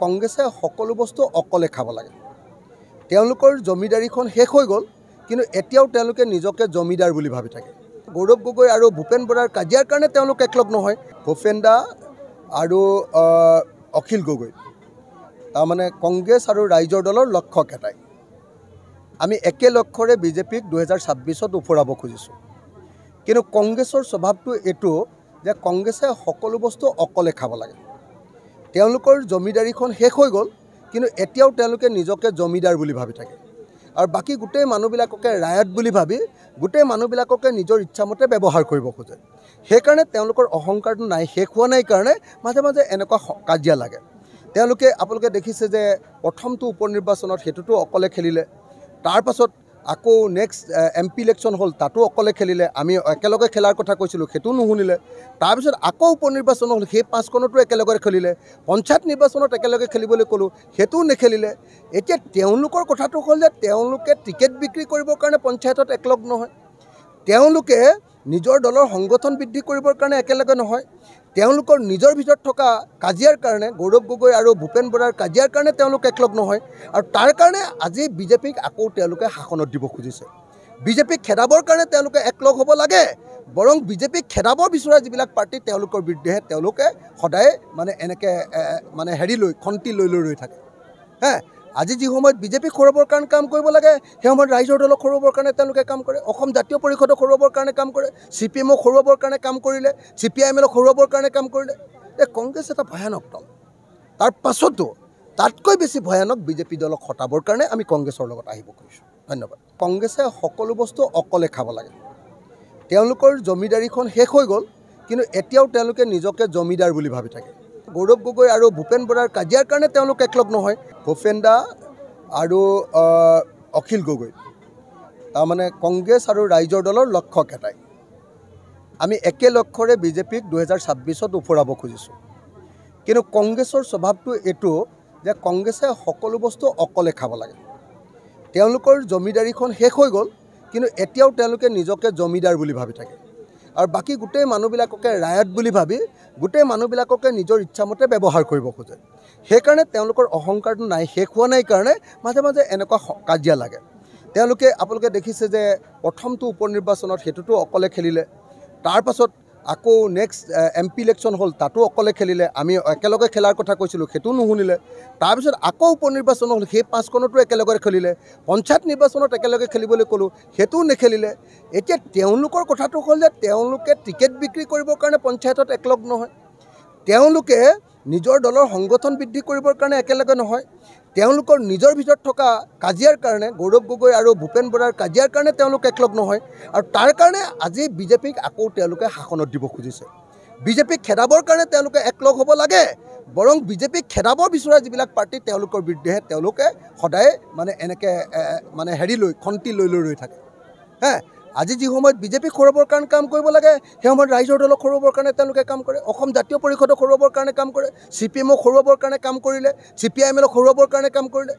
কংগ্ৰেছে সকলো বস্তু অকলে খাব লাগে। তেওঁলোকৰ জমিদাৰীখন শেষ হৈ গ'ল, কিন্তু এতিয়াও তেওঁলোকে নিজকে জমিদাৰ বুলি ভাবি থাকে। গৌৰৱ গগৈ আৰু ভূপেন বৰাৰ কাজিয়াৰ কাৰণে তেওঁলোক একলগ নহয়। ভূপেন দা আৰু অখিল গগৈ তাৰমানে কংগ্ৰেছ আৰু ৰাইজৰ দলৰ লক্ষ্য এটাই। আমি একে লক্ষ্যৰে বিজেপিক 2026ত উফৰাব খুজিছোঁ। কিন্তু কংগ্ৰেছৰ স্বভাৱটো এইটো যে কংগ্ৰেছে সকলো বস্তু অকলে খাব লাগে। তেওঁলোকৰ জমিদাৰীখন শেষ হৈ গ'ল, কিন্তু এতিয়াও তেওঁলোকে নিজকে জমিদাৰ বুলি ভাবি থাকে। আৰু বাকী গোটেই মানুহবিলাককে ৰায়ত বুলি ভাবি গোটেই মানুহবিলাককে নিজৰ ইচ্ছামতে ব্যৱহাৰ কৰিব খোজে। সেইকাৰণে তেওঁলোকৰ অহংকাৰটো নাই, শেষ হোৱা নাই কাৰণে মাজে মাজে এনেকুৱা কাজিয়া লাগে। তেওঁলোকে আপোনালোকে দেখিছে যে প্ৰথমটো উপ নিৰ্বাচনত সেইটোতো অকলে খেলিলে, তাৰপাছত আকৌ নেক্সট MP ইলেকশ্যন হ'ল, তাতো অকলে খেলিলে। আমি একেলগে খেলাৰ কথা কৈছিলোঁ, সেইটো নুশুনিলে। তাৰপিছত আকৌ উপ নিৰ্বাচন হ'ল, সেই 5খনতো একেলগে খেলিলে। পঞ্চায়ত নিৰ্বাচনত একেলগে খেলিবলৈ ক'লোঁ, সেইটোও নেখেলিলে। এতিয়া তেওঁলোকৰ কথাটো হ'ল যে তেওঁলোকে টিকেট বিক্ৰী কৰিবৰ কাৰণে পঞ্চায়তত একলগ নহয়, তেওঁলোকে নিজৰ দলৰ সংগঠন বৃদ্ধি কৰিবৰ কাৰণে একেলগে নহয়, তেওঁলোকৰ নিজৰ ভিতৰত থকা কাজিয়াৰ কাৰণে গৌৰৱ গগৈ আৰু ভূপেন বৰাৰ কাজিয়াৰ কাৰণে তেওঁলোক একলগ নহয়। আৰু তাৰ কাৰণে আজি বিজেপিক আকৌ তেওঁলোকে শাসনত দিব খুজিছে। বিজেপিক খেদাবৰ কাৰণে তেওঁলোকে একলগ হ'ব লাগে, বৰং বিজেপিক খেদাব বিচৰা যিবিলাক পাৰ্টি তেওঁলোকৰ বিৰুদ্ধে তেওঁলোকে সদায় এনেকৈ খন্তি লৈ ৰৈ থাকে। আজি যি সময়ত বিজেপিক খৰুৱাবৰ কাৰণে কাম কৰিব লাগে, সেই সময়ত ৰাইজৰ দলক খৰুৱাবৰ কাৰণে তেওঁলোকে কাম কৰে। অসম জাতীয় পৰিষদক খৰুৱাবৰ কাৰণে কাম কৰে, CPM-ক খৰুৱাবৰ কাৰণে কাম কৰিলে, CPIM-ক খৰুৱাবৰ কাৰণে কাম কৰিলে। কংগ্ৰেছ এটা ভয়ানক দল। তাৰ পাছতো তাতকৈ বেছি ভয়ানক বিজেপি দলক হটাবৰ কাৰণে আমি কংগ্ৰেছৰ লগত আহিব খুজিছোঁ। ধন্যবাদ। কংগ্ৰেছে সকলো বস্তু অকলে খাব লাগে। তেওঁলোকৰ জমিদাৰীখন শেষ হৈ গ'ল, কিন্তু এতিয়াও তেওঁলোকে নিজকে জমিদাৰ বুলি ভাবি থাকে। গৌৰৱ গগৈ আৰু ভূপেন বৰাৰ কাজিয়াৰ কাৰণে তেওঁলোক একলগ নহয়। ভূপেন দা আৰু অখিল গগৈ তাৰমানে কংগ্ৰেছ আৰু ৰাইজৰ দলৰ লক্ষ্য এটাই। আমি একে লক্ষ্যৰে বিজেপিক 2026ত উফৰাব খুজিছোঁ। কিন্তু কংগ্ৰেছৰ স্বভাৱটো এইটো যে কংগ্ৰেছে সকলো বস্তু অকলে খাব লাগে। তেওঁলোকৰ জমিদাৰীখন শেষ হৈ গ'ল, কিন্তু এতিয়াও তেওঁলোকে নিজকে জমিদাৰ বুলি ভাবি থাকে। আৰু বাকী গোটেই মানুহবিলাককে ৰায়ত বুলি ভাবি গোটেই মানুহবিলাককে নিজৰ ইচ্ছামতে ব্যৱহাৰ কৰিব খোজে। সেইকাৰণে তেওঁলোকৰ অহংকাৰটো নাই, শেষ হোৱা নাই কাৰণে মাজে মাজে এনেকুৱা কাজিয়া লাগে। তেওঁলোকে আপোনালোকে দেখিছে যে প্ৰথমটো উপ নিৰ্বাচনত সেইটোতো অকলে খেলিলে, তাৰপাছত আকৌ নেক্সট MP ইলেকশ্যন হ'ল, তাতো অকলে খেলিলে। আমি একেলগে খেলাৰ কথা কৈছিলোঁ, সেইটো নুশুনিলে। তাৰপিছত আকৌ উপ নিৰ্বাচন হ'ল, সেই 5খনতো একেলগে খেলিলে। পঞ্চায়ত নিৰ্বাচনত একেলগে খেলিবলৈ ক'লোঁ, সেইটোও নেখেলিলে। এতিয়া তেওঁলোকৰ কথাটো হ'ল যে তেওঁলোকে টিকেট বিক্ৰী কৰিবৰ কাৰণে পঞ্চায়তত একলগ নহয়, তেওঁলোকে নিজৰ দলৰ সংগঠন বৃদ্ধি কৰিবৰ কাৰণে একেলগে নহয়, তেওঁলোকৰ নিজৰ ভিতৰত থকা কাজিয়াৰ কাৰণে গৌৰৱ গগৈ আৰু ভূপেন বৰাৰ কাজিয়াৰ কাৰণে তেওঁলোক একলগ নহয়। আৰু তাৰ কাৰণে আজি বিজেপিক আকৌ তেওঁলোকে শাসনত দিব খুজিছে। বিজেপিক খেদাবৰ কাৰণে তেওঁলোকে একলগ হ'ব লাগে, বৰং বিজেপিক খেদাব বিচৰা যিবিলাক পাৰ্টি তেওঁলোকৰ বিৰুদ্ধে তেওঁলোকে সদায় এনেকৈ খন্তি লৈ ৰৈ থাকে। আজি যি সময়ত বিজেপিক খৰুৱাবৰ কাৰণে কাম কৰিব লাগে, সেই সময়ত ৰাইজৰ দলক খৰুৱাবৰ কাৰণে তেওঁলোকে কাম কৰে। অসম জাতীয় পৰিষদক খৰুৱাবৰ কাৰণে কাম কৰে, CPM-ক খৰুৱাবৰ কাৰণে কাম কৰিলে, CPIM-ক খৰুৱাবৰ কাৰণে কাম কৰিলে।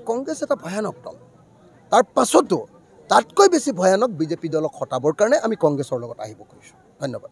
কংগ্ৰেছ এটা ভয়ানক দল। তাৰ পাছতো তাতকৈ বেছি ভয়ানক বিজেপি দলক হটাবৰ কাৰণে আমি কংগ্ৰেছৰ লগত আহিব খুজিছোঁ। ধন্যবাদ।